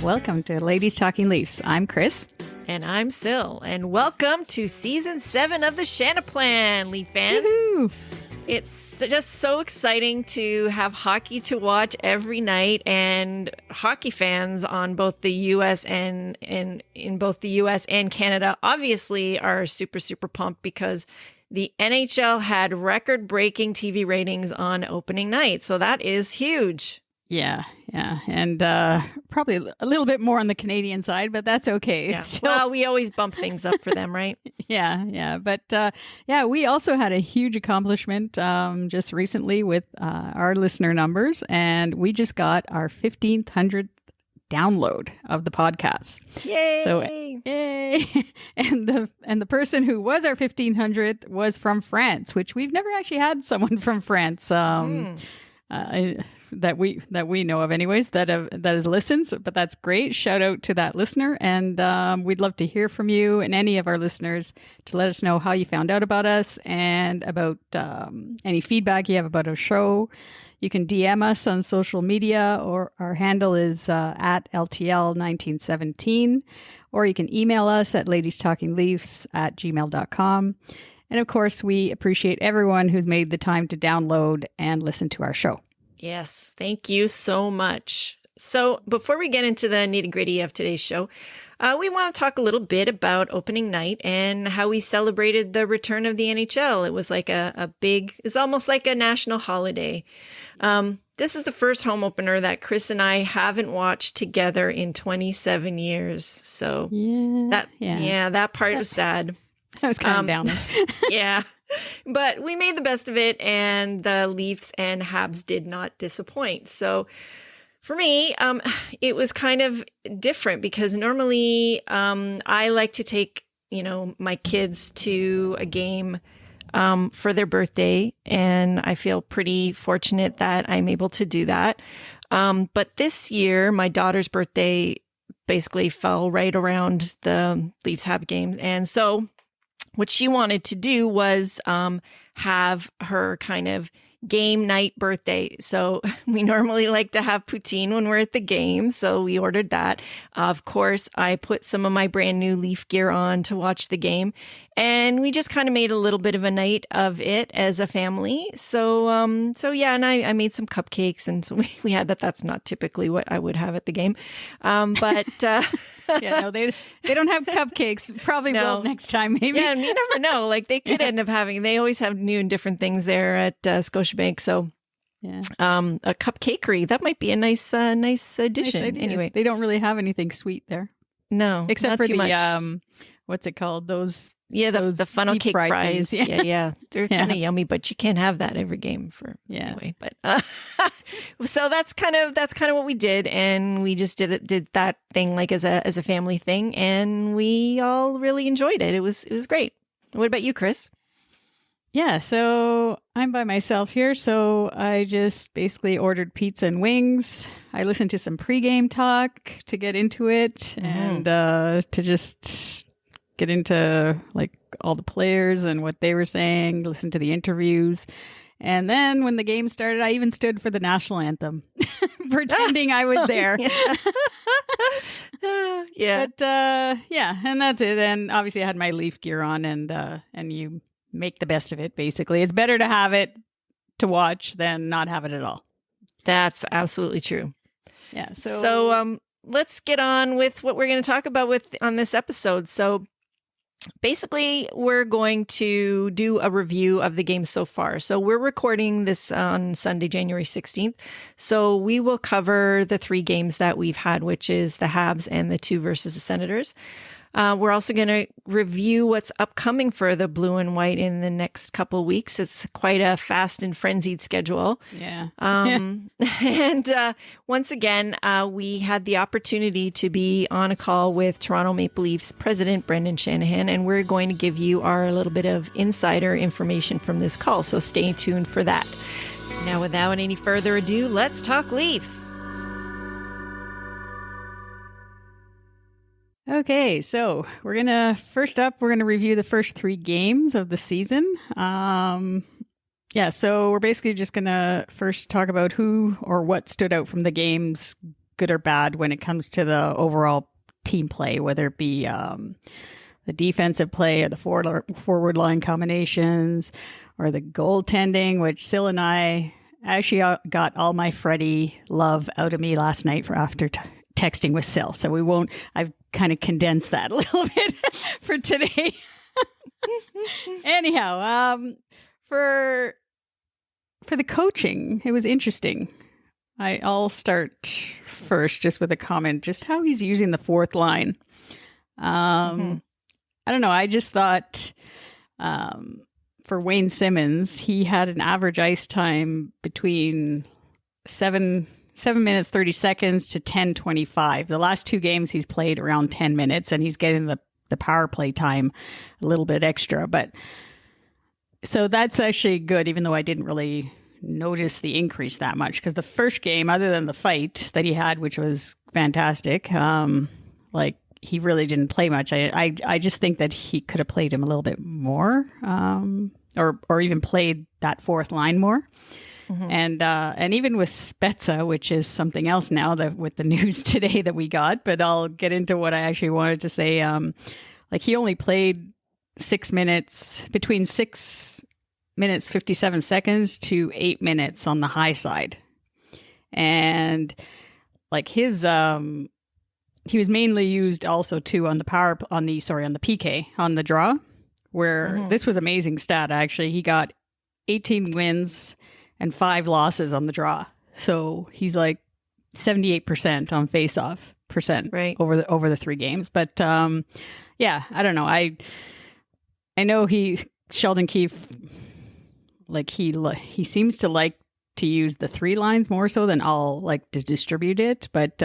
welcome to Ladies Talking Leafs. I'm Chris. And I'm Sil. And welcome to Season 7 of the Shanaplan, Leaf fans. Woohoo! It's just so exciting to have hockey to watch every night, and hockey fans on both the U.S. and in both the U.S. and Canada obviously are super, super pumped because the NHL had record-breaking TV ratings on opening night. So that is huge. Yeah. And probably a little bit more on the Canadian side, but that's okay. Yeah. Well, we always bump things up for them, right? Yeah. But we also had a huge accomplishment just recently with our listener numbers, and we just got our 1,500th download of the podcast. Yay! So, yay! And the person who was our 1,500th was from France, which we've never actually had someone from France. That we know of anyways, that has listened, but that's great. Shout out to that listener. And we'd love to hear from you and any of our listeners to let us know how you found out about us and about any feedback you have about our show. You can DM us on social media, or our handle is at LTL1917, or you can email us at ladiestalkingleafs@gmail.com. And of course, we appreciate everyone who's made the time to download and listen to our show. Yes, thank you so much. So before we get into the nitty-gritty of today's show, we want to talk a little bit about opening night and how we celebrated the return of the NHL. It was like it's almost like a national holiday. This is the first home opener that Chris and I haven't watched together in 27 years. So that part was sad. I was kind of down. Yeah. But we made the best of it, and the Leafs and Habs did not disappoint. So for me, it was kind of different because normally I like to take, my kids to a game for their birthday, and I feel pretty fortunate that I'm able to do that. But this year, my daughter's birthday basically fell right around the Leafs Habs games, and so what she wanted to do was have her kind of game night birthday. So we normally like to have poutine when we're at the game. So we ordered that. Of course, I put some of my brand new Leaf gear on to watch the game. And we just kind of made a little bit of a night of it as a family. So and I made some cupcakes, and so we had that. That's not typically what I would have at the game. But they don't have cupcakes. Probably will next time, maybe. Yeah, and you never know. Like they could end up having. They always have new and different things there at Scotiabank. So. Yeah. A cupcakery, that might be a nice addition. Nice anyway, they don't really have anything sweet there. No, except for the much. What's it called? Those the funnel cake fries. Yeah. They're kind of yummy, but you can't have that every game anyway. But so that's kind of what we did, and we just did that thing like as a family thing, and we all really enjoyed it. It was great. What about you, Chris? Yeah, so I'm by myself here, so I just basically ordered pizza and wings. I listened to some pregame talk to get into it, and to just get into like all the players and what they were saying, listen to the interviews. And then when the game started, I even stood for the national anthem, pretending I was there. Yeah. But and that's it. And obviously I had my Leaf gear on, and you make the best of it, basically. It's better to have it to watch than not have it at all. That's absolutely true. Yeah. So let's get on with what we're going to talk about on this episode. So basically, we're going to do a review of the game so far. So we're recording this on Sunday, January 16th. So we will cover the 3 games that we've had, which is the Habs and the 2 versus the Senators. We're also going to review what's upcoming for the Blue and White in the next couple of weeks. It's quite a fast and frenzied schedule. Yeah. And once again, we had the opportunity to be on a call with Toronto Maple Leafs President Brendan Shanahan, and we're going to give you our little bit of insider information from this call. So stay tuned for that. Now, without any further ado, let's talk Leafs. Okay, so we're going to review the first 3 games of the season. So we're basically just going to first talk about who or what stood out from the games good or bad when it comes to the overall team play, whether it be the defensive play or the forward line combinations or the goaltending, which Sil and I actually got all my Freddie love out of me last night after texting with Sil. So I've kind of condensed that a little bit for today. Anyhow, for the coaching, it was interesting. I'll start first just with a comment, just how he's using the fourth line. I don't know. I just thought for Wayne Simmons, he had an average ice time between 7 minutes, 30 seconds to 10:25. The last 2 games he's played around 10 minutes, and he's getting the power play time a little bit extra. But so that's actually good, even though I didn't really notice the increase that much, because the first game, other than the fight that he had, which was fantastic, he really didn't play much. I just think that he could have played him a little bit more, or even played that fourth line more. And even with Spezza, which is something else now that with the news today that we got, but I'll get into what I actually wanted to say. He only played 6 minutes, between 6 minutes 57 seconds to 8 minutes on the high side, and he was mainly used also too on the PK on the draw, where this was amazing stat. Actually, he got 18 wins and 5 losses on the draw. So he's 78% on face-off percent over the 3 games. But yeah, I don't know. I know Sheldon Keefe, he seems to like to use the 3 lines more so than all to distribute it. But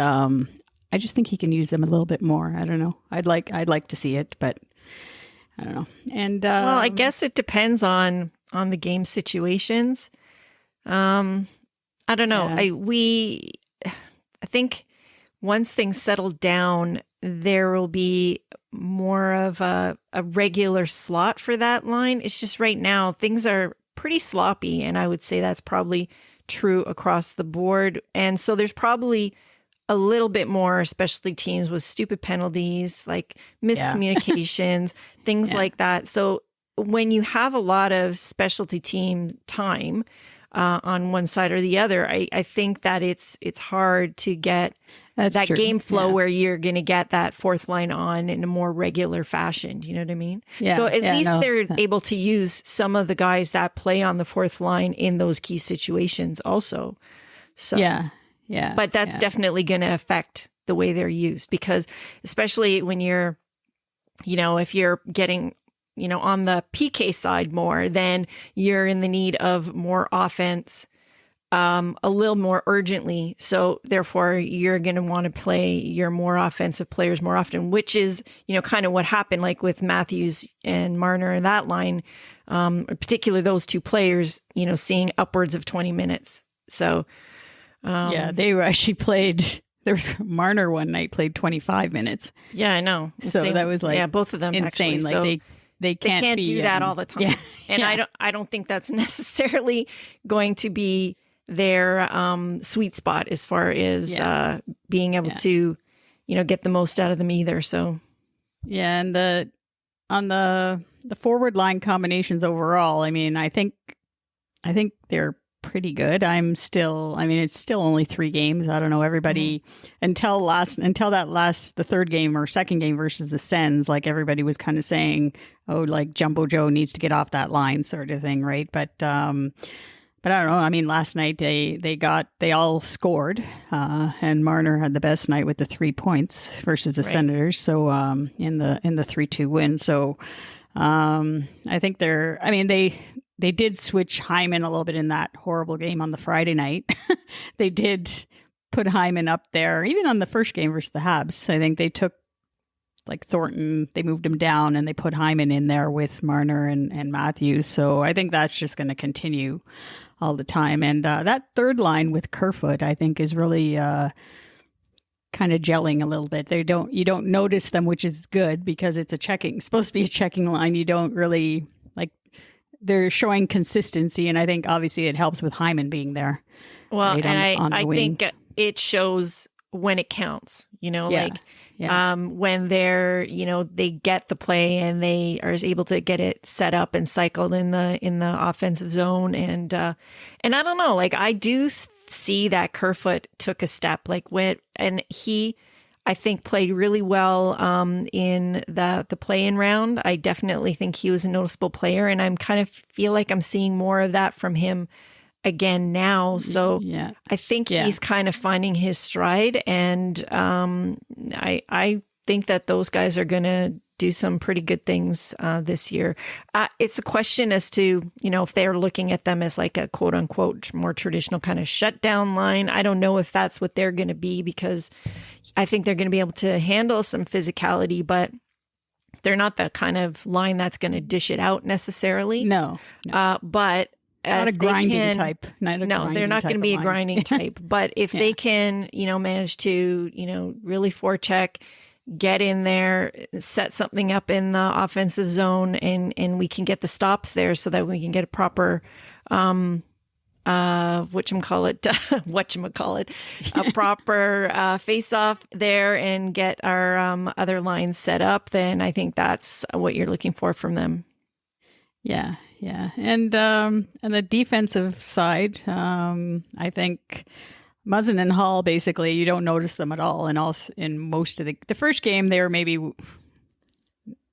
I just think he can use them a little bit more. I don't know. I'd like to see it, but I don't know. And well, I guess it depends on the game situations. I don't know. Yeah. I think once things settle down, there will be more of a regular slot for that line. It's just right now things are pretty sloppy, and I would say that's probably true across the board. And so there's probably a little bit more, especially teams with stupid penalties, miscommunications, things like that. So when you have a lot of specialty team time on one side or the other, I think that it's hard to get that true. Game flow where you're going to get that fourth line on in a more regular fashion. You know what I mean? Yeah, so at least they're able to use some of the guys that play on the fourth line in those key situations also. So yeah. But that's definitely going to affect the way they're used, because especially when you're, if you're getting, on the PK side more, then you're in the need of more offense a little more urgently. So therefore, you're going to want to play your more offensive players more often, which is, kind of what happened with Matthews and Marner in that line, particularly those 2 players, seeing upwards of 20 minutes. So they were actually played. There was Marner one night played 25 minutes. Yeah, I know. So that was both of them insane. Actually. So they can't do that all the time. Yeah, and I don't think that's necessarily going to be their sweet spot as far as being able to, get the most out of them either. So and on the forward line combinations overall, I think they're pretty good. it's still only 3 games. I don't know, everybody until the third game or second game versus the Sens, everybody was kind of saying, Jumbo Joe needs to get off that line sort of thing, right? But I don't know. Last night they all scored, and Marner had the best night with the 3 points versus the Senators. So in the 3-2 win. So I think they did switch Hyman a little bit in that horrible game on the Friday night. They did put Hyman up there, even on the first game versus the Habs. I think they took Thornton, they moved him down, and they put Hyman in there with Marner and Matthews. So I think that's just going to continue all the time. And that third line with Kerfoot, I think, is really kind of gelling a little bit. You don't notice them, which is good, because it's supposed to be a checking line. You don't really they're showing consistency, and I think obviously it helps with Hyman being there. Well, right, and I think it shows when it counts, Yeah. Yeah. when they're, they get the play and they are able to get it set up and cycled in the offensive zone. And I don't know, like I do see that Kerfoot took a step and he, I think, played really well in the play-in round. I definitely think he was a noticeable player, and I'm kind of feel like I'm seeing more of that from him again now. So Yeah. I think he's kind of finding his stride, and I think that those guys are going to do some pretty good things this year. It's a question as to, if they're looking at them as like a quote unquote more traditional kind of shutdown line. I don't know if that's what they're going to be, because I think they're going to be able to handle some physicality, but they're not the kind of line that's going to dish it out necessarily. No. But not a grinding type. No, they're not going to be a grinding type. But if they can, manage to, really forecheck, get in there, set something up in the offensive zone, and we can get the stops there so that we can get a proper a proper face off there and get our other lines set up, then I think that's what you're looking for from them. Yeah. And the defensive side, I think Muzzin and Hall, basically, you don't notice them at all. And also in most of the first game, they were maybe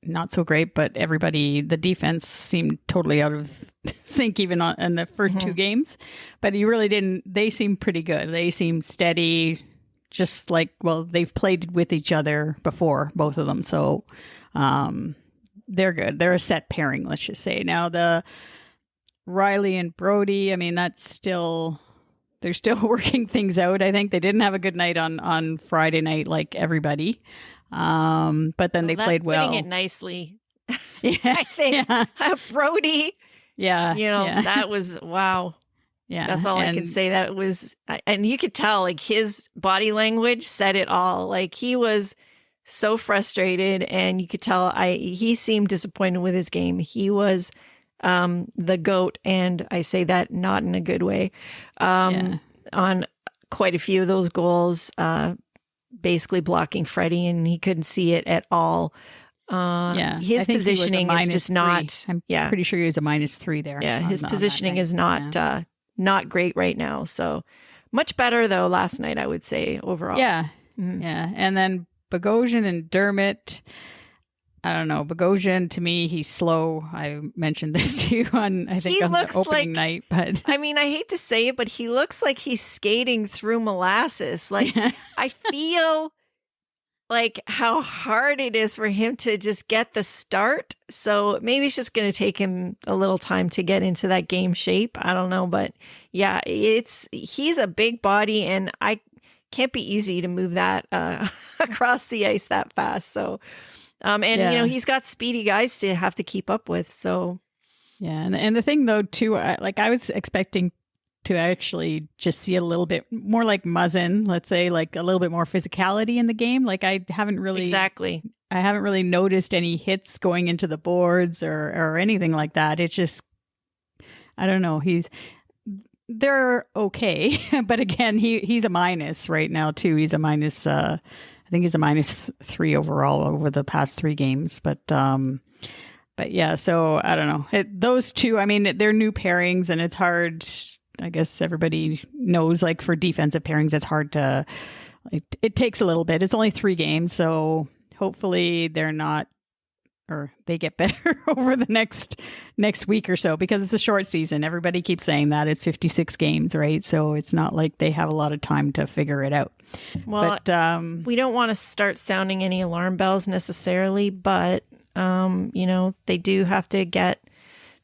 not so great, but the defense seemed totally out of sync even in the first two games. But you really didn't. They seemed pretty good. They seemed steady, just like, they've played with each other before, both of them. So they're good. They're a set pairing, let's just say. Now the Riley and Brody, I mean, they're still working things out. I think they didn't have a good night on Friday night like everybody. But then they played well. Putting it nicely. Yeah. I think Brody. Yeah. That was wow. Yeah. That's all I can say. That was, and you could tell like his body language said it all. Like he was so frustrated, and you could tell he seemed disappointed with his game. He was the GOAT, and I say that not in a good way, on quite a few of those goals, basically blocking Freddie, and he couldn't see it at all. His positioning is just not. I'm pretty sure he was a -3 there. Yeah, his positioning is not great right now. So much better though last night, I would say overall. Yeah, yeah, and then Bogosian and Dermott. I don't know. Bogosian, to me, he's slow. I mentioned this to you on the opening night. But I mean, I hate to say it, but he looks like he's skating through molasses. Like I feel like how hard it is for him to just get the start. So maybe it's just going to take him a little time to get into that game shape. I don't know, but yeah, he's a big body, and I can't be easy to move that across the ice that fast. So. He's got speedy guys to have to keep up with. So, yeah. And the thing though, too, I was expecting to actually just see a little bit more like Muzzin, let's say, like a little bit more physicality in the game. Like I haven't really noticed any hits going into the boards or anything like that. It's just, I don't know. They're okay. But again, he's a minus right now too. He's a minus, I think he's a -3 overall over the past 3 games. But yeah, so I don't know. Those two, I mean, they're new pairings, and it's hard. I guess everybody knows, like for defensive pairings, it's hard to, it takes a little bit. It's only 3 games. So hopefully they get better over the next week or so, because it's a short season. Everybody keeps saying that it's 56 games, right? So it's not like they have a lot of time to figure it out. Well, but, we don't want to start sounding any alarm bells necessarily, but they do have to get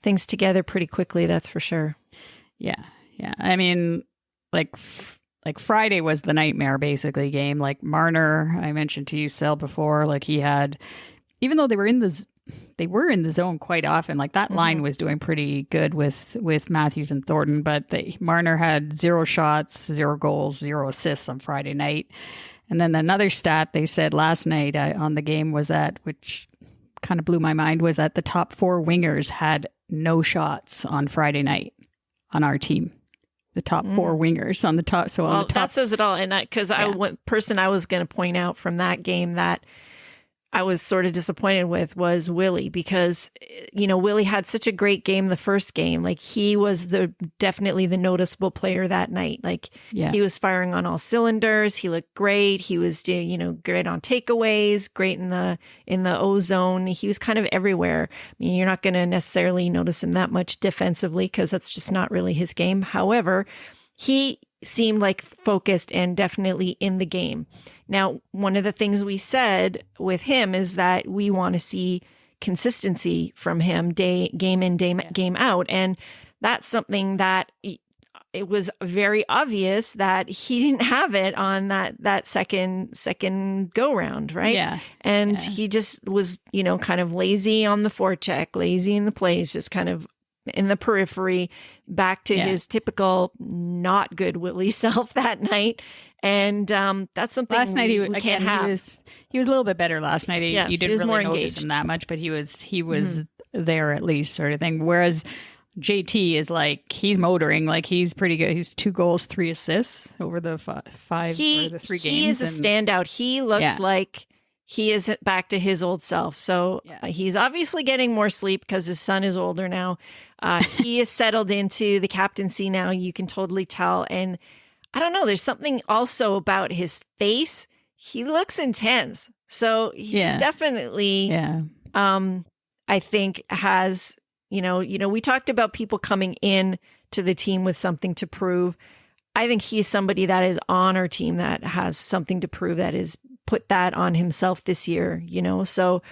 things together pretty quickly. That's for sure. Yeah. I mean, like Friday was the nightmare basically game. Like Marner, I mentioned to you, Sel, before, like he had. Even though they were in the zone quite often, like that line was doing pretty good with Matthews and Thornton, but Marner had 0 shots, 0 goals, 0 assists on Friday night. And then another stat they said last night on the game was that, which kind of blew my mind, was that the top 4 wingers had no shots on Friday night on our team. the top four wingers on the top. So on the top, that says it all. And because I was going to point out from that game that I was sort of disappointed with was Willie, because, Willie had such a great game the first game. Like, he was definitely the noticeable player that night. Like, he was firing on all cylinders. He looked great. He was doing, great on takeaways, great in the O zone. He was kind of everywhere. I mean, you're not going to necessarily notice him that much defensively because that's just not really his game. However, he seemed like focused and definitely in the game. Now, one of the things we said with him is that we want to see consistency from him game in, game out. And that's something that it was very obvious that he didn't have it on that second go round, right? Yeah. And he just was, kind of lazy on the forecheck, lazy in the plays, just kind of in the periphery, back to his typical not good Willie self that night. And that's something last night we can't have. He was a little bit better last night. You didn't really notice him that much, but he was there at least, sort of thing. Whereas JT is like, he's motoring, like he's pretty good. He's 2 goals, 3 assists over the 5 or the 3 games. He is a standout. He looks like he is back to his old self. So he's obviously getting more sleep because his son is older now. He is settled into the captaincy now. You can totally tell. And I don't know, there's something also about his face. He looks intense. So he's definitely, I think has, we talked about people coming in to the team with something to prove. I think he's somebody that is on our team that has something to prove, that is put that on himself this year, so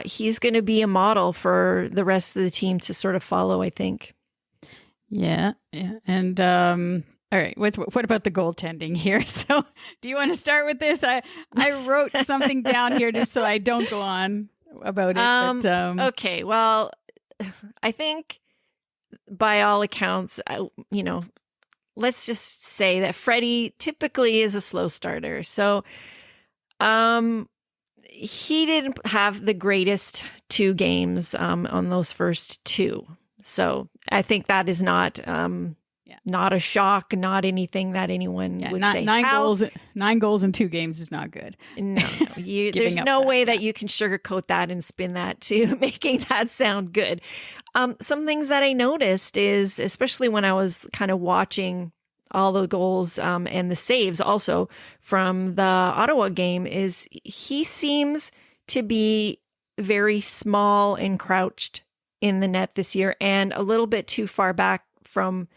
he's going to be a model for the rest of the team to sort of follow, I think. Yeah. And all right, what about the goaltending here? So do you want to start with this? I wrote something down here just so I don't go on about it. Okay, well, I think by all accounts, let's just say that Freddie typically is a slow starter. So he didn't have the greatest 2 games on those first 2. So I think that is not not a shock, not anything that anyone would say. 9 goals in 2 games is not good. No. There's no way that you can sugarcoat that and spin that to making that sound good. Some things that I noticed is, especially when I was kind of watching all the goals and the saves also from the Ottawa game, is he seems to be very small and crouched in the net this year and a little bit too far back from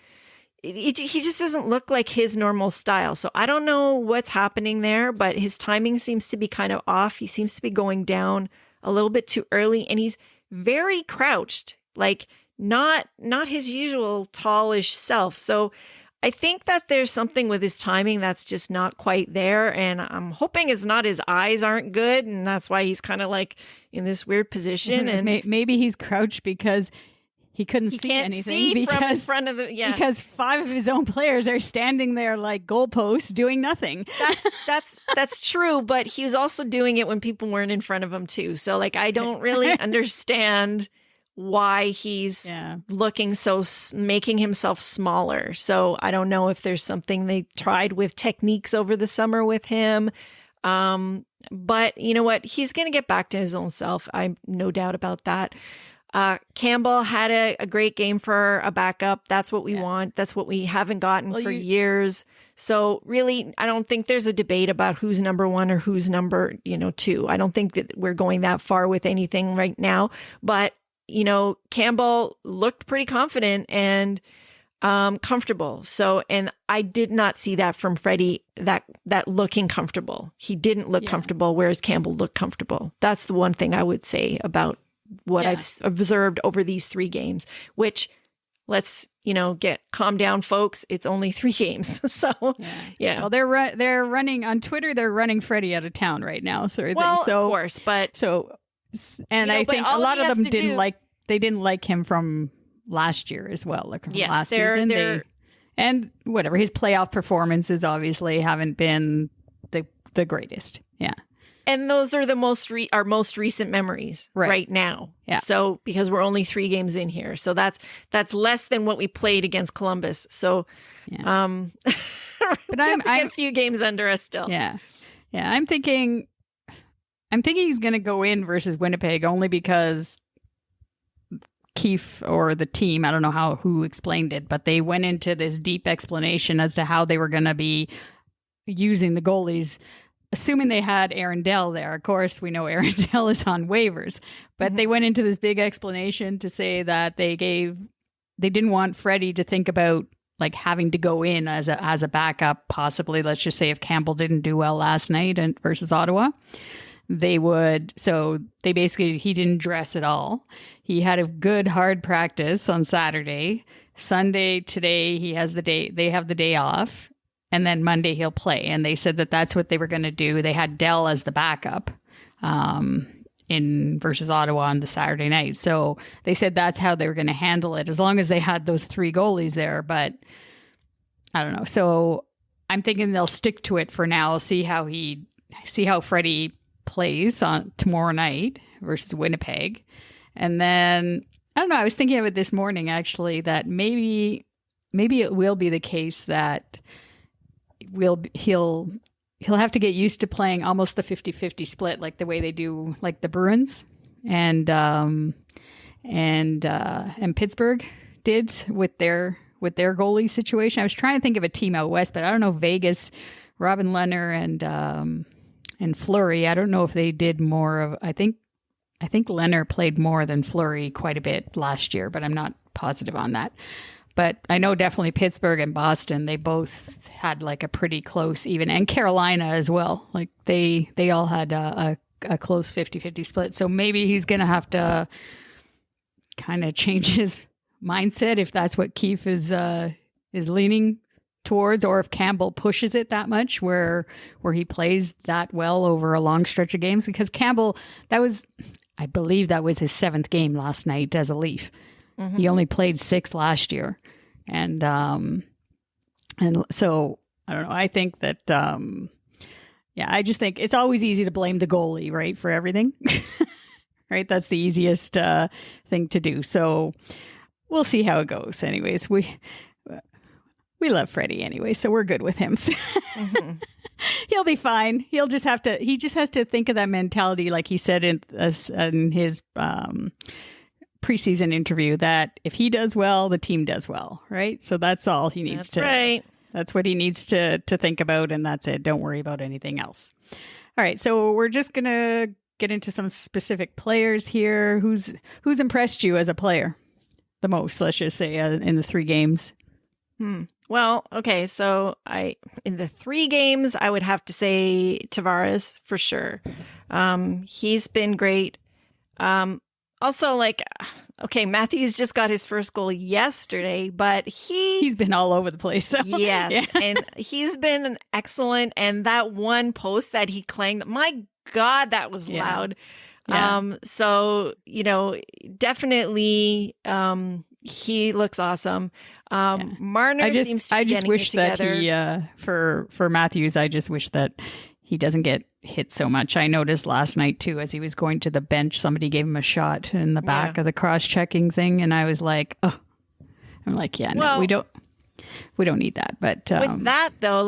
he just doesn't look like his normal style. So I don't know what's happening there, but his timing seems to be kind of off. He seems to be going down a little bit too early, and he's very crouched, like not his usual tallish self. So I think that there's something with his timing that's just not quite there. And I'm hoping it's not his eyes aren't good, and that's why he's kind of like in this weird position. And maybe he's crouched because he couldn't see anything from in front of because 5 of his own players are standing there like goalposts doing nothing. That's true, but he was also doing it when people weren't in front of him too. So like, I don't really understand why he's looking making himself smaller. So I don't know if there's something they tried with techniques over the summer with him. But you know what? He's going to get back to his own self. I'm no doubt about that. Campbell had a great game for a backup. That's what we want. That's what we haven't gotten for years. So really, I don't think there's a debate about who's number 1 or who's number 2. I don't think that we're going that far with anything right now. But, Campbell looked pretty confident and comfortable. So, and I did not see that from Freddie, that looking comfortable. He didn't look comfortable, whereas Campbell looked comfortable. That's the one thing I would say about what I've observed over these 3 games, which let's, calm down, folks. It's only 3 games. So, Well, they're running on Twitter. They're running Freddie out of town right now. Of course, but I think a lot of them didn't like him from last year as well. Like from last season. And whatever, his playoff performances obviously haven't been the greatest. Yeah. And those are our most recent memories right now. Yeah. So because we're only 3 games in here, so that's less than what we played against Columbus. So, but we have to get a few games under us still. Yeah. I'm thinking he's going to go in versus Winnipeg only because Keefe or the team, I don't know who explained it, but they went into this deep explanation as to how they were going to be using the goalies, assuming they had Aaron Dell there. Of course, we know Aaron Dell is on waivers, but they went into this big explanation to say that they didn't want Freddie to think about like having to go in as a backup, possibly. Let's just say if Campbell didn't do well last night versus Ottawa, he didn't dress at all. He had a good hard practice on Saturday. Sunday, today, they have the day off. And then Monday he'll play. And they said that that's what they were going to do. They had Dell as the backup in versus Ottawa on the Saturday night. So they said that's how they were going to handle it, as long as they had those 3 goalies there. But I don't know. So I'm thinking they'll stick to it for now. See how Freddie plays on tomorrow night versus Winnipeg. And then I don't know. I was thinking of it this morning, actually, that maybe it will be the case that he'll have to get used to playing almost the 50-50 split, like the way they do, like the Bruins and Pittsburgh did with their goalie situation. I was trying to think of a team out west, but I don't know. Vegas, Robin Lehner and Fleury. I don't know if they did more of. I think Lehner played more than Fleury quite a bit last year, but I'm not positive on that. But I know definitely Pittsburgh and Boston, they both had like a pretty close even, and Carolina as well. Like they all had a close 50-50 split. So maybe he's going to have to kind of change his mindset if that's what Keefe is leaning towards, or if Campbell pushes it that much where he plays that well over a long stretch of games. Because Campbell, I believe that was his 7th game last night as a Leaf. Mm-hmm. He only played 6 last year. And so I don't know. I think that, I just think it's always easy to blame the goalie, right, for everything. Right. That's the easiest thing to do. So we'll see how it goes. Anyways, we love Freddie anyway, so we're good with him. Mm-hmm. He'll be fine. He just has to think of that mentality, like he said in his preseason interview, that if he does well, the team does well, right? So that's all he needs to. Right. That's what he needs to think about, and that's it. Don't worry about anything else. All right, so we're just gonna get into some specific players here. Who's impressed you as a player the most? Let's just say in the 3 games. Well, okay, so in the 3 games, I would have to say Tavares for sure. He's been great. Also, Matthews just got his first goal yesterday, but he's been all over the place, though. Yes, yeah. And he's been excellent. And that one post that he clanged, my God, that was loud. Yeah. So, definitely he looks awesome. Marner seems to be getting it together. That he, for Matthews, I just wish that he doesn't get hit so much. I noticed last night too, as he was going to the bench, somebody gave him a shot in the back of the cross-checking thing, and I was like, oh, I'm like, yeah, no, we don't need that. But with that though,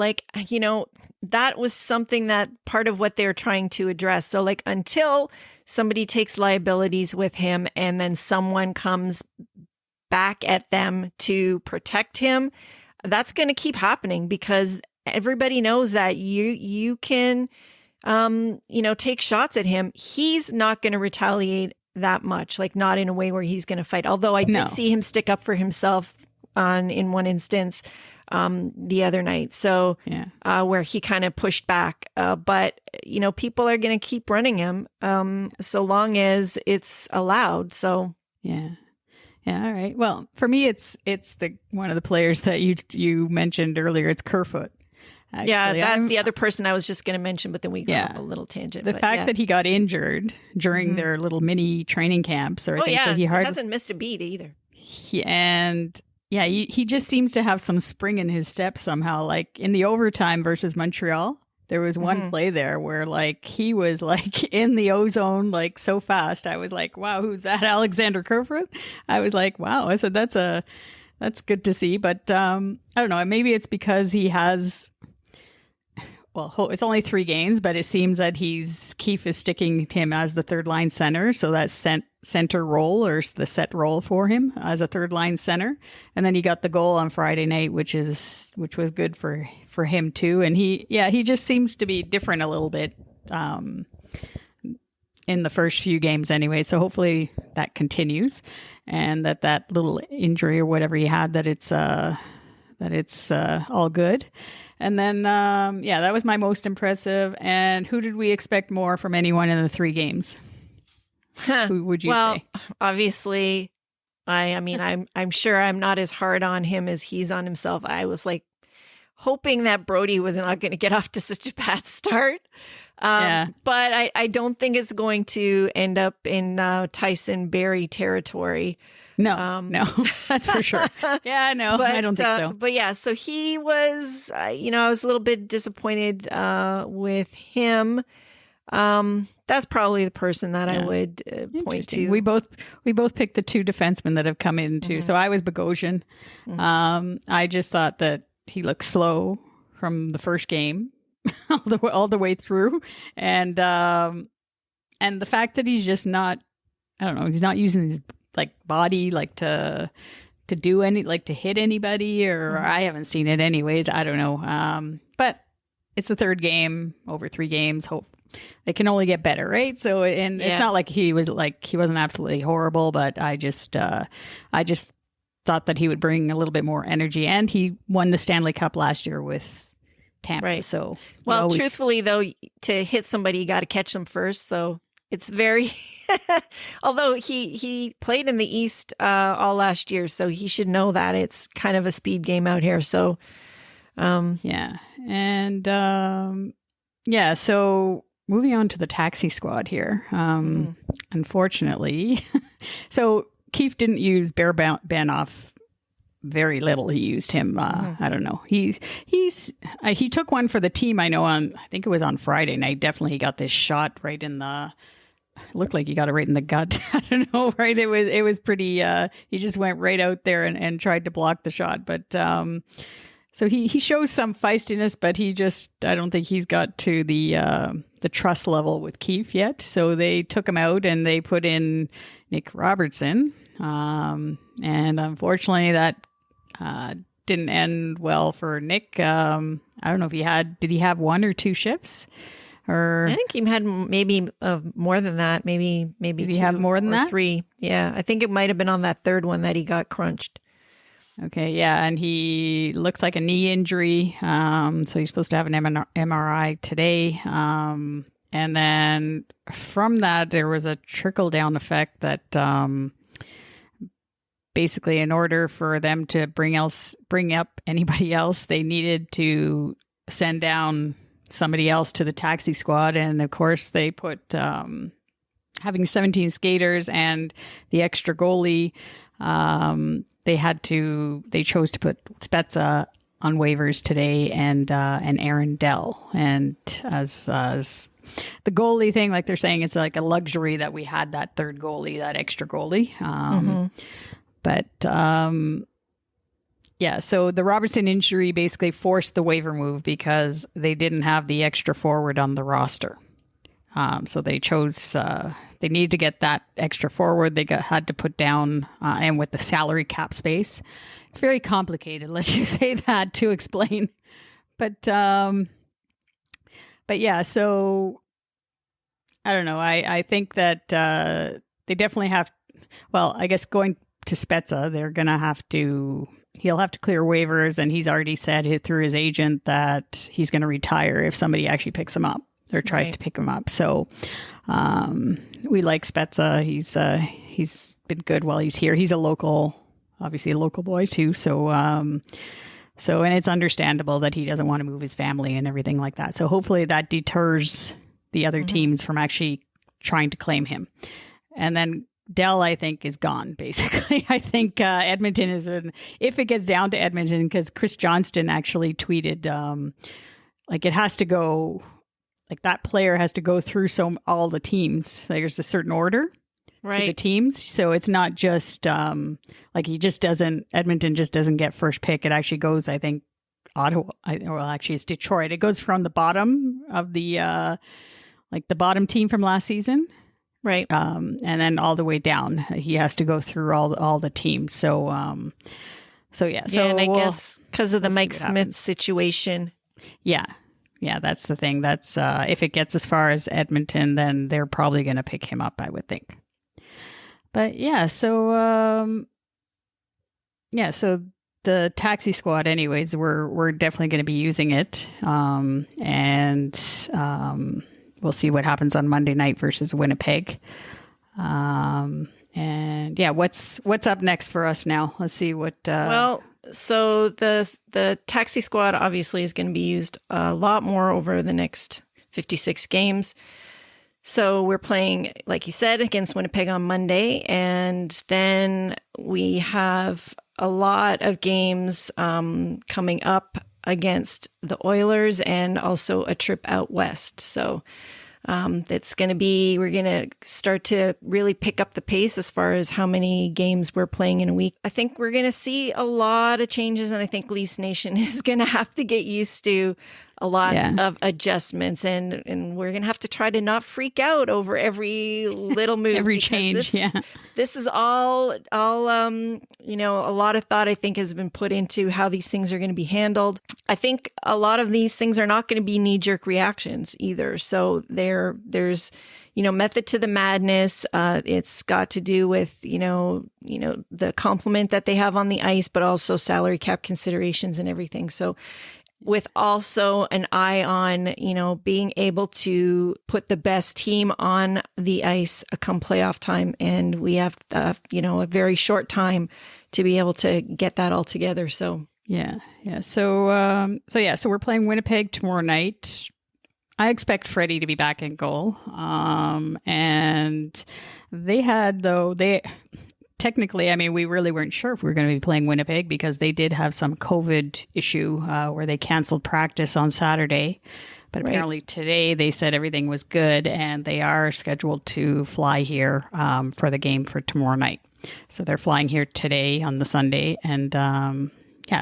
that was something that part of what they're trying to address. So until somebody takes liabilities with him, and then someone comes back at them to protect him, that's going to keep happening, because everybody knows that you can take shots at him. He's not going to retaliate that much, not in a way where he's going to fight. Although I did see him stick up for himself in one instance the other night. So where he kind of pushed back. But people are going to keep running him so long as it's allowed. So yeah. All right. Well, for me, it's the one of the players that you mentioned earlier. It's Kerfoot. Actually, that's the other person I was just going to mention, but then we got a little tangent. The fact that he got injured during their little mini training camps, or he hasn't missed a beat either. He just seems to have some spring in his step somehow. Like in the overtime versus Montreal, There was one play there where like he was like in the ozone like so fast. I was like, wow, who's that? Alexander Kerfoot? I was like, wow. I said that's good to see. But I don't know. Maybe it's because he has. Well, it's only 3 games, but it seems that Keefe is sticking him as the third line center. So that's center role or the set role for him as a third line center. And then he got the goal on Friday night, which was good for him too. And he just seems to be different a little bit in the first few games anyway. So hopefully that continues and that little injury or whatever he had, that it's all good. And then, that was my most impressive. And who did we expect more from anyone in the 3 games? Who would you say? Obviously, I'm sure I'm not as hard on him as he's on himself. I was like hoping that Brody was not going to get off to such a bad start. But I don't think it's going to end up in Tyson Barrie territory. No, that's for sure. Yeah, no, I don't think so. But yeah, so he was, I was a little bit disappointed with him. That's probably the person that I would point to. We both picked the 2 defensemen that have come in too. So I was Bogosian. I just thought that he looked slow from the first game all the way through, and the fact that he's just not, I don't know, he's not using his like body like to do any, like to hit anybody, or I haven't seen it anyways. I don't know. But it's the 3rd game over 3 games. Hope it can only get better, right? So, and it's not like he wasn't absolutely horrible, but I just thought that he would bring a little bit more energy, and he won the Stanley Cup last year with Tampa. Right. So, truthfully though, to hit somebody, you got to catch them first. So it's very, although he played in the East all last year, so he should know that it's kind of a speed game out here. So, so moving on to the taxi squad here. Unfortunately, so Keefe didn't use Bear Banoff very little. He used him. I don't know. He took one for the team. I know I think it was on Friday night. Definitely, he got this shot right in the. Looked like he got it right in the gut. I don't know. Right. It was pretty. He just went right out there and tried to block the shot. But so he shows some feistiness, but I don't think he's got to the trust level with Keefe yet. So they took him out and they put in Nick Robertson. And unfortunately that didn't end well for Nick. I don't know if did he have 1 or 2 shifts? Or I think he had maybe more than that. Maybe did he 2 have more than or that? 3. Yeah, I think it might have been on that 3rd one that he got crunched. Okay, yeah, and he looks like a knee injury. So he's supposed to have an MRI today. And then from that, there was a trickle down effect that basically, in order for them to bring up anybody else, they needed to send down somebody else to the taxi squad. And of course they put having 17 skaters and the extra goalie, they chose to put Spezza on waivers today and Aaron Dell. And as the goalie thing, like they're saying, it's like a luxury that we had that 3rd goalie, that extra goalie. But so the Robertson injury basically forced the waiver move because they didn't have the extra forward on the roster. So they chose, they needed to get that extra forward. They had to put down, and with the salary cap space, it's very complicated. Let's just say that to explain. But yeah, so I don't know. I think that they definitely have, well, I guess going to Spezza, he'll have to clear waivers, and he's already said through his agent that he's going to retire if somebody actually picks him up or tries to pick him up. So we like Spezza. He's been good while he's here. He's obviously a local boy too. So and it's understandable that he doesn't want to move his family and everything like that. So hopefully that deters the other teams from actually trying to claim him. And then Dell, I think, is gone, basically. I think Edmonton if it gets down to Edmonton, because Chris Johnston actually tweeted like it has to go, like that player has to go through all the teams. There's a certain order to the teams. So it's not just like Edmonton just doesn't get first pick. It actually goes, I think, Ottawa. Actually it's Detroit. It goes from the bottom of the like the bottom team from last season. Right. And then all the way down. He has to go through all the teams. So yeah. So and I guess because of the Mike Smith situation. Yeah. Yeah, that's the thing. That's if it gets as far as Edmonton, then they're probably going to pick him up, I would think. But yeah, so so the taxi squad, anyways, we're definitely going to be using it, and we'll see what happens on Monday night versus Winnipeg. And yeah, what's up next for us now? Let's see what. So the taxi squad obviously is going to be used a lot more over the next 56 games. So we're playing, like you said, against Winnipeg on Monday, and then we have a lot of games coming up against the Oilers and also a trip out west. So we're going to start to really pick up the pace as far as how many games we're playing in a week. I think we're going to see a lot of changes, and I think Leafs Nation is going to have to get used to a lot of adjustments, and we're going to have to try to not freak out over every little move. Every change, This is all a lot of thought, I think, has been put into how these things are going to be handled. I think a lot of these things are not going to be knee-jerk reactions either. So there's method to the madness. It's got to do with, the complement that they have on the ice, but also salary cap considerations and everything. So with also an eye on, being able to put the best team on the ice come playoff time. And we have, a very short time to be able to get that all together. So, yeah. So we're playing Winnipeg tomorrow night. I expect Freddie to be back in goal. And technically, I mean, we really weren't sure if we were going to be playing Winnipeg because they did have some COVID issue where they canceled practice on Saturday. But apparently today they said everything was good and they are scheduled to fly here for the game for tomorrow night. So they're flying here today on the Sunday. And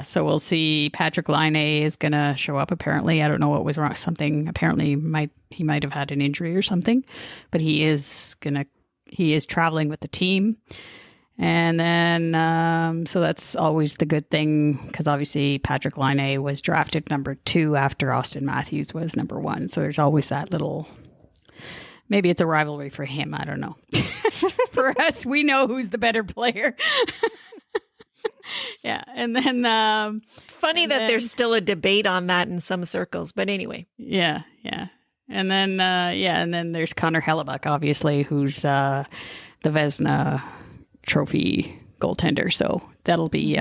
so we'll see. Patrick Laine is going to show up apparently. I don't know what was wrong. Something apparently he might have had an injury or something. But he is traveling with the team. And then, so that's always the good thing because obviously Patrick Laine was drafted number 2 after Austin Matthews was number 1. So there's always that little, maybe it's a rivalry for him. I don't know. For us, we know who's the better player. Yeah. And then, funny that there's still a debate on that in some circles, but anyway. Yeah. And then, and then there's Connor Hellebuck, obviously, who's the Vezina Trophy goaltender, so that'll be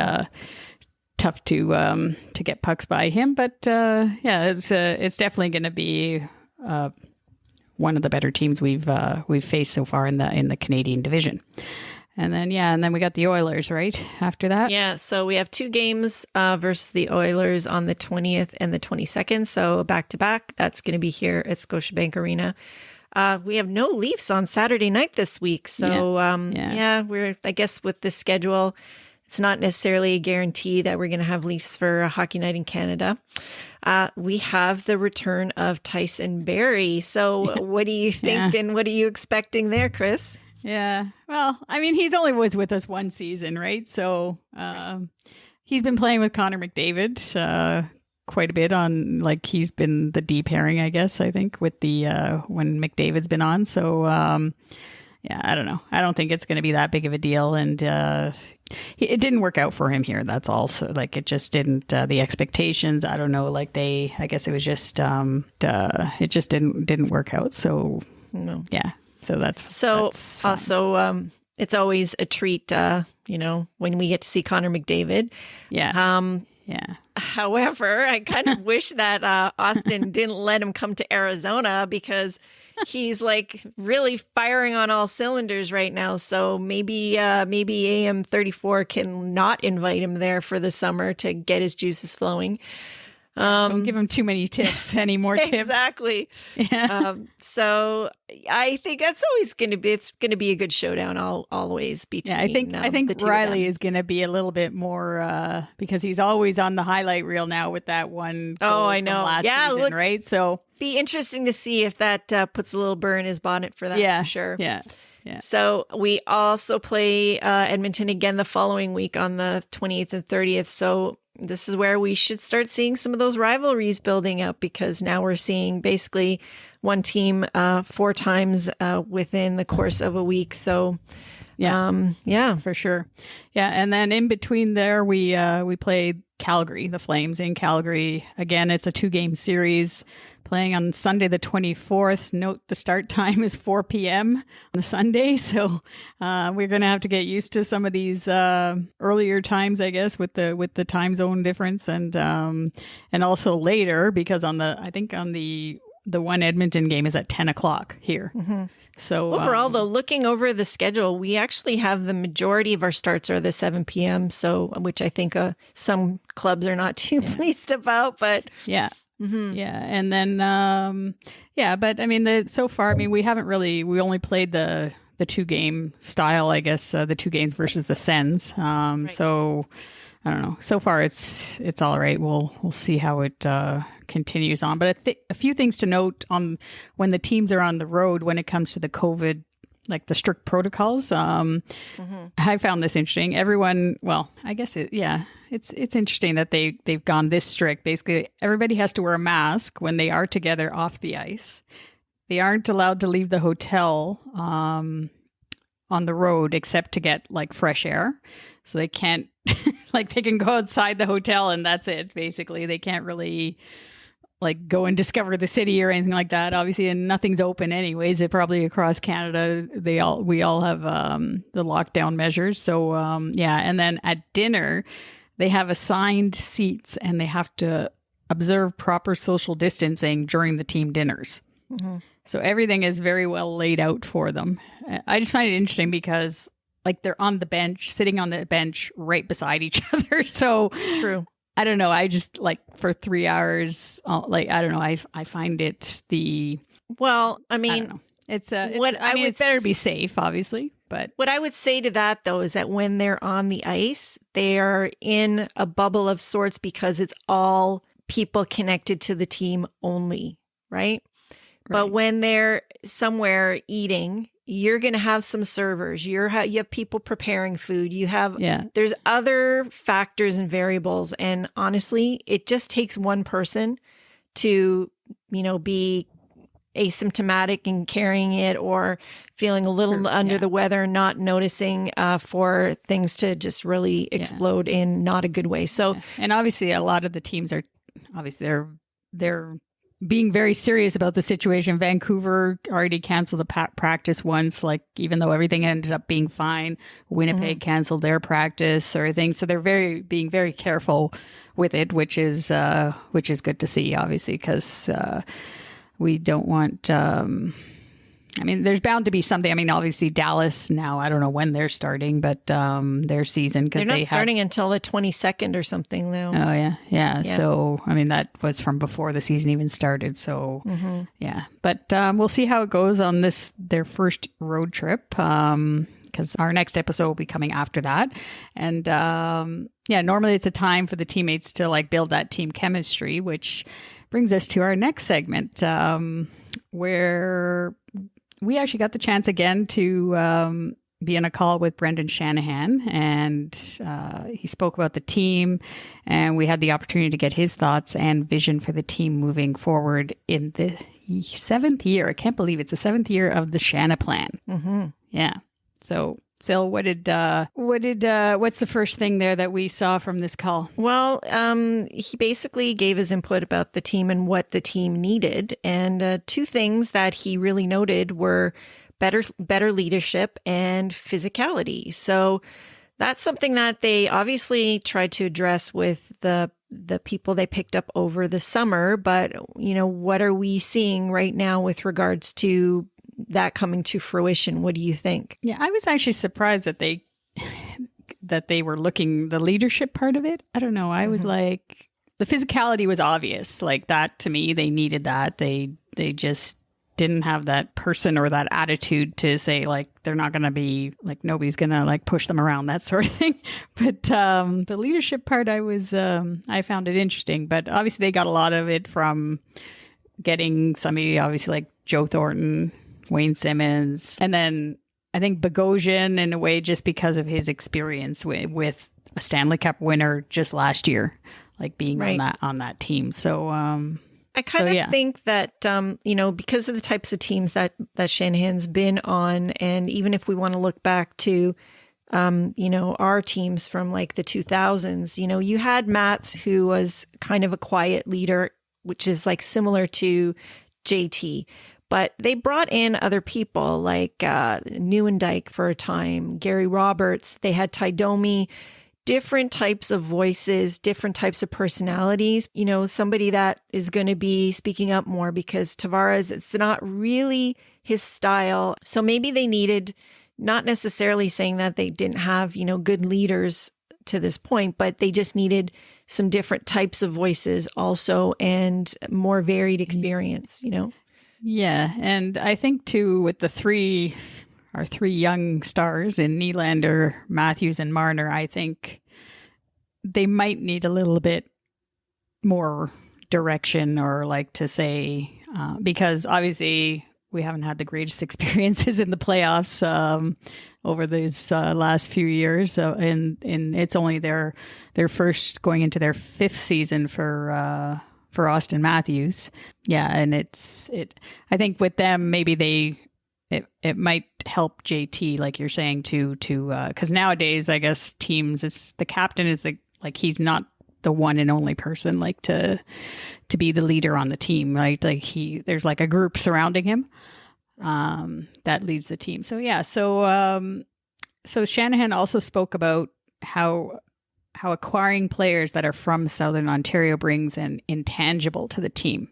tough to get pucks by him. But it's definitely going to be one of the better teams we've faced so far in the Canadian division. And then we got the Oilers right after that. Yeah, so we have 2 games versus the Oilers on the 20th and the 22nd. So back to back. That's going to be here at Scotiabank Arena. We have no Leafs on Saturday night this week. So, we're, I guess with this schedule, it's not necessarily a guarantee that we're going to have Leafs for a hockey night in Canada. We have the return of Tyson Barrie. So what do you think and what are you expecting there, Chris? Yeah. Well, I mean, he's only was with us one season, right? So he's been playing with Connor McDavid quite a bit on, like, he's been the D pairing, I guess, I think, with the when McDavid's been on. So I don't know. I don't think it's going to be that big of a deal. And it didn't work out for him here. That's also, like, it just didn't, the expectations, I don't know, like I guess it was just, it just didn't work out. So, no. Yeah. So that's also, it's always a treat, when we get to see Connor McDavid. Yeah. However, I kind of wish that Austin didn't let him come to Arizona because he's like really firing on all cylinders right now. So maybe AM34 can not invite him there for the summer to get his juices flowing. Don't give them too many tips. Any more tips? Exactly. Yeah. So I think that's always going to be, it's going to be a good showdown always between I think Riley is going to be a little bit more because he's always on the highlight reel now with that one goal I know. from last season, right? So be interesting to see if that puts a little burr in his bonnet for that, for sure. Yeah. Yeah. So we also play Edmonton again the following week on the 28th and 30th. So this is where we should start seeing some of those rivalries building up, because now we're seeing basically one team 4 times within the course of a week. So yeah, for sure. Yeah. And then in between there, we played Calgary, the Flames in Calgary. Again, it's a 2-game series playing on Sunday, the 24th. Note the start time is 4 p.m. on the Sunday. So we're going to have to get used to some of these earlier times, I guess, with the time zone difference, and also later, because I think on the one Edmonton game is at 10 o'clock here. Mm-hmm. So overall, though, looking over the schedule, we actually have the majority of our starts are the 7 p.m. So, which I think some clubs are not too pleased about, but yeah. Mm-hmm. Yeah. And then, but I mean, so far, I mean, we only played the 2-game style, I guess, the 2 games versus the Sens. Right. So I don't know. So far, it's all right. We'll see how it continues on. But a few things to note on when the teams are on the road when it comes to the COVID, like the strict protocols. I found this interesting. Everyone, well, I guess it's interesting that they've gone this strict. Basically, everybody has to wear a mask when they are together off the ice. They aren't allowed to leave the hotel on the road except to get like fresh air. So they can't like they can go outside the hotel and that's it. Basically, they can't really like go and discover the city or anything like that. Obviously, and nothing's open anyways. It probably across Canada, we all have the lockdown measures. So and then at dinner, they have assigned seats and they have to observe proper social distancing during the team dinners. Mm-hmm. So everything is very well laid out for them. I just find it interesting because like they're on the bench, sitting on the bench right beside each other. So true. I don't know. I just like for 3 hours, I don't know. I find it well, I mean, I don't know. It's better to be safe, obviously. But what I would say to that, though, is that when they're on the ice, they are in a bubble of sorts because it's all people connected to the team only, right? But when they're somewhere eating, you're going to have some servers. You have people preparing food. There's other factors and variables. And honestly, it just takes one person to, be asymptomatic and carrying it or feeling a little under the weather, not noticing for things to just really explode in not a good way. So, and obviously a lot of the teams are they're being very serious about the situation. Vancouver already canceled a practice once, like even though everything ended up being fine. Winnipeg canceled their practice or things. So they're being very careful with it, which is good to see, obviously, because we don't want. There's bound to be something. I mean, obviously Dallas now. I don't know when they're starting, but their season because they're not starting until the 22nd or something, though. Oh yeah. So I mean, that was from before the season even started. So but we'll see how it goes on their first road trip. Because our next episode will be coming after that, and normally it's a time for the teammates to like build that team chemistry, which brings us to our next segment, where we actually got the chance again to be in a call with Brendan Shanahan, and he spoke about the team, and we had the opportunity to get his thoughts and vision for the team moving forward in the 7th year. I can't believe it's the 7th year of the Shanaplan. Mm-hmm. Yeah. So, Sil, what's the first thing there that we saw from this call? Well, he basically gave his input about the team and what the team needed. And 2 things that he really noted were better leadership and physicality. So that's something that they obviously tried to address with the people they picked up over the summer. But, what are we seeing right now with regards to that coming to fruition? What do you think? Yeah, I was actually surprised that they were looking the leadership part of it. I don't know. I was like, the physicality was obvious. Like that to me, they needed that. They just didn't have that person or that attitude to say like they're not going to be like nobody's going to like push them around, that sort of thing. But the leadership part, I found it interesting. But obviously they got a lot of it from getting somebody obviously like Joe Thornton, Wayne Simmons, and then I think Bogosian in a way just because of his experience with a Stanley Cup winner just last year, like being on that team. So I kind of think that, because of the types of teams that Shanahan's been on, and even if we want to look back to, our teams from like the 2000s, you had Mats, who was kind of a quiet leader, which is like similar to JT, but they brought in other people like Nieuwendyk for a time, Gary Roberts, they had Ty Domi, different types of voices, different types of personalities, somebody that is going to be speaking up more because Tavares, it's not really his style. So maybe they needed, not necessarily saying that they didn't have, good leaders to this point, but they just needed some different types of voices also and more varied experience, Yeah. And I think too, with our three young stars in Nylander, Matthews, and Marner, I think they might need a little bit more direction or like to say, because obviously we haven't had the greatest experiences in the playoffs over these last few years. And it's only their first going into their fifth season for Austin Matthews. Yeah. And I think with them, maybe it might help JT, like you're saying, to because nowadays, I guess teams, it's the captain is he's not the one and only person like to be the leader on the team, right? Like there's like a group surrounding him that leads the team. So yeah, so Shanahan also spoke about how acquiring players that are from Southern Ontario brings an intangible to the team.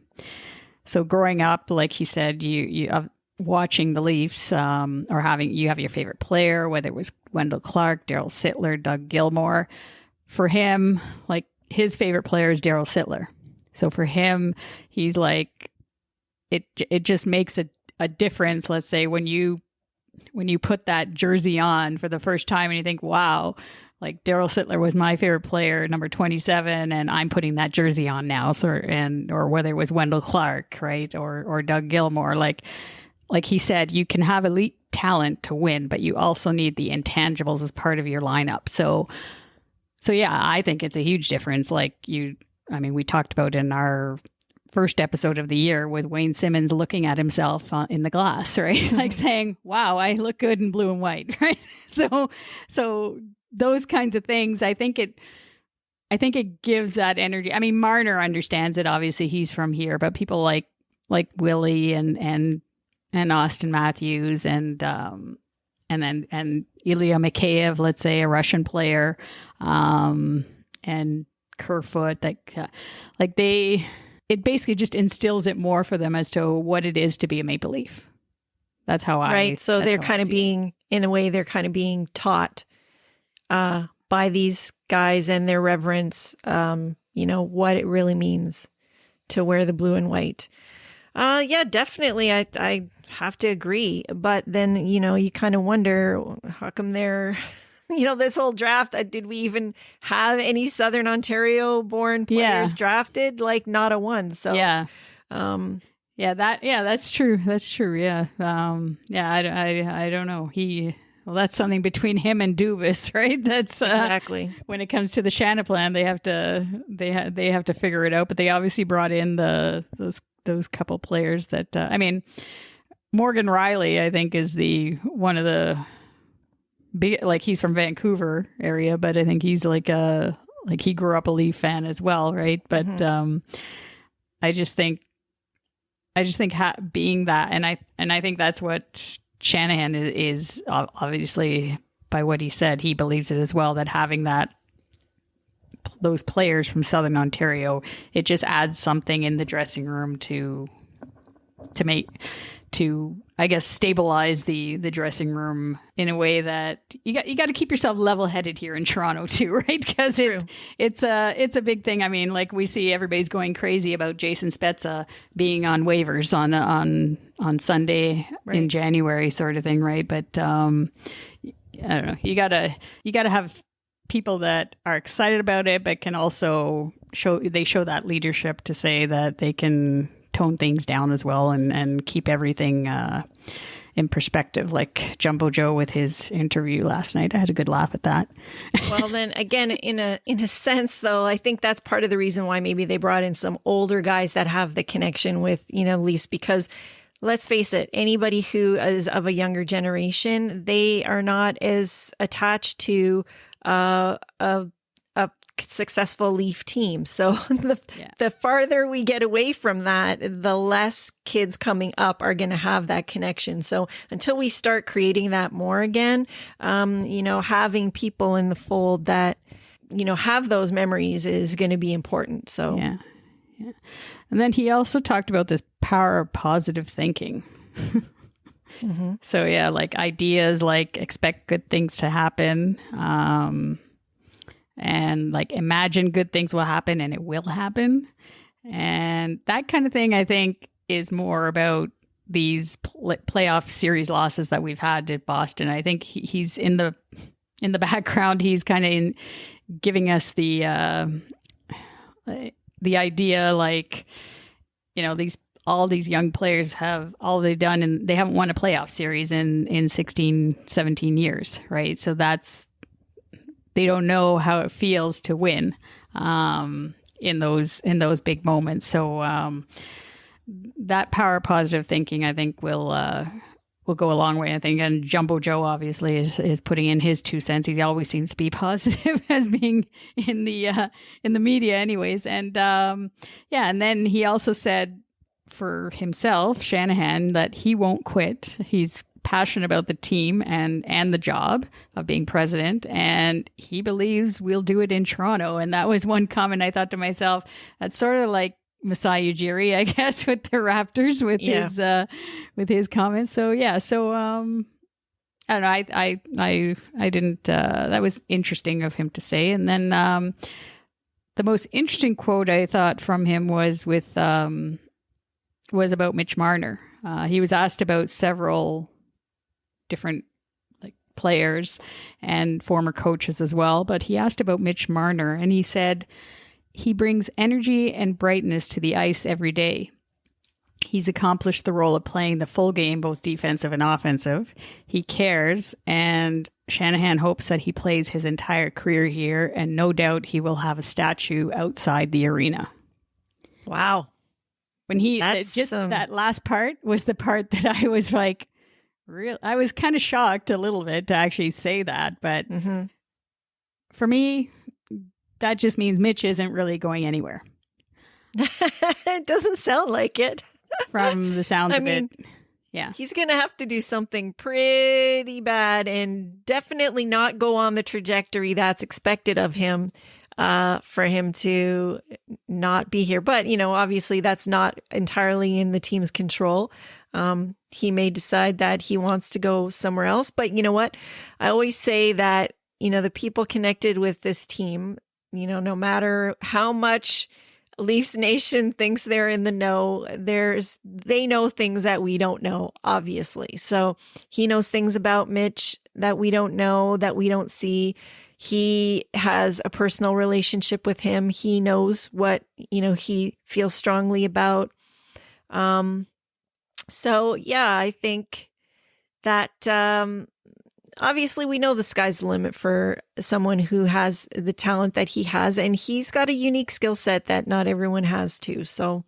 So growing up, like he said, you watching the Leafs or you have your favorite player, whether it was Wendell Clark, Daryl Sittler, Doug Gilmour. For him, like his favorite player is Daryl Sittler. So for him, he's like, it just makes a difference. Let's say when you put that jersey on for the first time and you think, wow, like Daryl Sittler was my favorite player, number 27, and I'm putting that jersey on now. Or whether it was Wendell Clark, right, or Doug Gilmour, like he said, you can have elite talent to win, but you also need the intangibles as part of your lineup. So yeah, I think it's a huge difference. We talked about in our first episode of the year with Wayne Simmons looking at himself in the glass, right? Like saying, wow, I look good in blue and white, right? So those kinds of things, I think it gives that energy. I mean, Marner understands it. Obviously he's from here, but people like Willie and Austin Matthews and Ilya Mikheyev, let's say a Russian player, and Kerfoot, it basically just instills it more for them as to what it is to be a Maple Leaf. That's how right. So they're kind of being, in a way, they're kind of being taught by these guys and their reverence, what it really means to wear the blue and white. Yeah, definitely. I have to agree. But then, you kind of wonder, how come they're, this whole draft, did we even have any Southern Ontario born players drafted? Like not a one. So yeah. That's true. That's true. Yeah. I don't know. That's something between him and Dubas, right? That's exactly when it comes to the Shanaplan, they have to figure it out. But they obviously brought in those couple players that Morgan Riley, I think, is one of the big, like he's from Vancouver area, but I think he's he grew up a Leaf fan as well, right? But I just think being that, and I think that's what Shanahan is obviously, by what he said, he believes it as well, that having those players from Southern Ontario, it just adds something in the dressing room to to, I guess, stabilize the dressing room in a way that you got to keep yourself level headed here in Toronto too, right? Because it's a big thing. I mean, like we see everybody's going crazy about Jason Spezza being on waivers on Sunday in January, sort of thing, right? But I don't know. You gotta have people that are excited about it, but can also show that leadership to say that they can tone things down as well and keep everything in perspective, like Jumbo Joe with his interview last night. I had a good laugh at that. Well, then again, in a sense, though, I think that's part of the reason why maybe they brought in some older guys that have the connection with, Leafs, because let's face it, anybody who is of a younger generation, they are not as attached to a successful Leaf team. So the farther we get away from that, the less kids coming up are going to have that connection. So until we start creating that more again, having people in the fold that, have those memories is going to be important. So yeah. And then he also talked about this power of positive thinking. Mm-hmm. So yeah, like ideas like expect good things to happen. And like imagine good things will happen and it will happen. And that kind of thing, I think, is more about these playoff series losses that we've had to Boston. I think he's in the background. He's kind of giving us the idea, like, all these young players have all they've done, and they haven't won a playoff series in 16, 17 years, right? So they don't know how it feels to win in those big moments. So that power of positive thinking, I think, will go a long way. I think, and Jumbo Joe obviously is putting in his 2 cents. He always seems to be positive as being in the media, anyways. And and then he also said for himself, Shanahan, that he won't quit. He's passionate about the team and the job of being president, and he believes we'll do it in Toronto. And that was one comment I thought to myself, that's sort of like Masai Ujiri, I guess, with the Raptors with his comments. So I don't know, I didn't that was interesting of him to say. And then the most interesting quote I thought from him was about Mitch Marner. He was asked about several different players and former coaches as well, but he asked about Mitch Marner, and he said he brings energy and brightness to the ice every day. He's accomplished the role of playing the full game, both defensive and offensive. He cares, and Shanahan hopes that he plays his entire career here, and no doubt he will have a statue outside the arena. Wow. When that last part was the part that I was like, I was kind of shocked a little bit to actually say that, but for me, that just means Mitch isn't really going anywhere. It doesn't sound like it. From the sounds of it. Yeah. He's going to have to do something pretty bad and definitely not go on the trajectory that's expected of him for him to not be here. But, obviously that's not entirely in the team's control. He may decide that he wants to go somewhere else. But you know what? I always say that, the people connected with this team, no matter how much Leafs Nation thinks they're in the know, they know things that we don't know, obviously. So he knows things about Mitch that we don't know, that we don't see. He has a personal relationship with him. He knows what, he feels strongly about. So yeah, I think that, obviously we know the sky's the limit for someone who has the talent that he has, and he's got a unique skill set that not everyone has too. So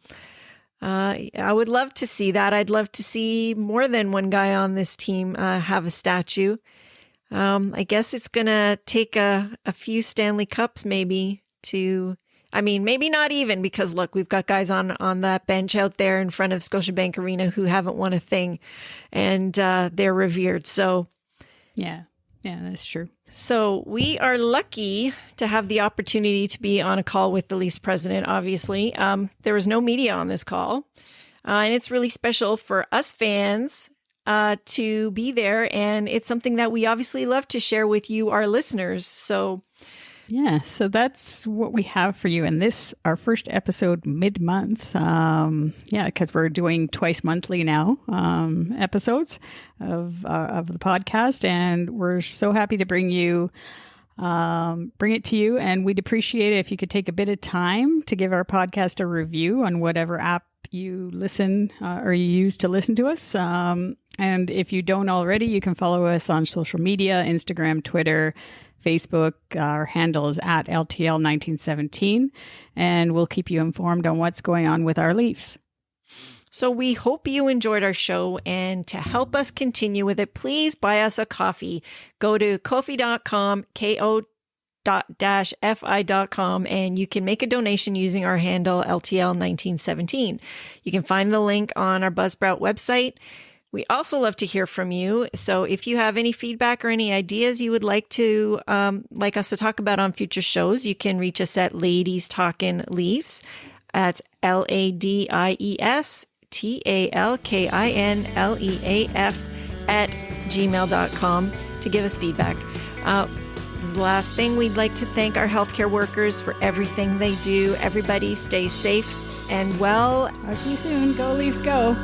I would love to see that. I'd love to see more than one guy on this team have a statue. I guess it's going to take a few Stanley Cups maybe maybe not even, because look, we've got guys on that bench out there in front of Scotiabank Arena who haven't won a thing, and they're revered. So yeah, that's true. So we are lucky to have the opportunity to be on a call with the Leafs president, obviously. There was no media on this call. And it's really special for us fans to be there. And it's something that we obviously love to share with you, our listeners. So yeah, so that's what we have for you in this, our first episode mid-month. Because we're doing twice monthly now, episodes of the podcast, and we're so happy to bring it to you. And we'd appreciate it if you could take a bit of time to give our podcast a review on whatever app you listen or you use to listen to us. And if you don't already, you can follow us on social media, Instagram, Twitter, Facebook. Our handle is at LTL1917, and we'll keep you informed on what's going on with our Leafs. So we hope you enjoyed our show, and to help us continue with it, please buy us a coffee. Go to ko-fi.com, ko-fi.com, and you can make a donation using our handle LTL1917. You can find the link on our Buzzsprout website. We also love to hear from you. So if you have any feedback or any ideas you would like us to talk about on future shows, you can reach us at Ladies Talkin' Leafs at LADIESTALKINLEAFs at gmail.com to give us feedback. This is the last thing. We'd like to thank our healthcare workers for everything they do. Everybody stay safe and well. Talk to you soon. Go Leafs, go.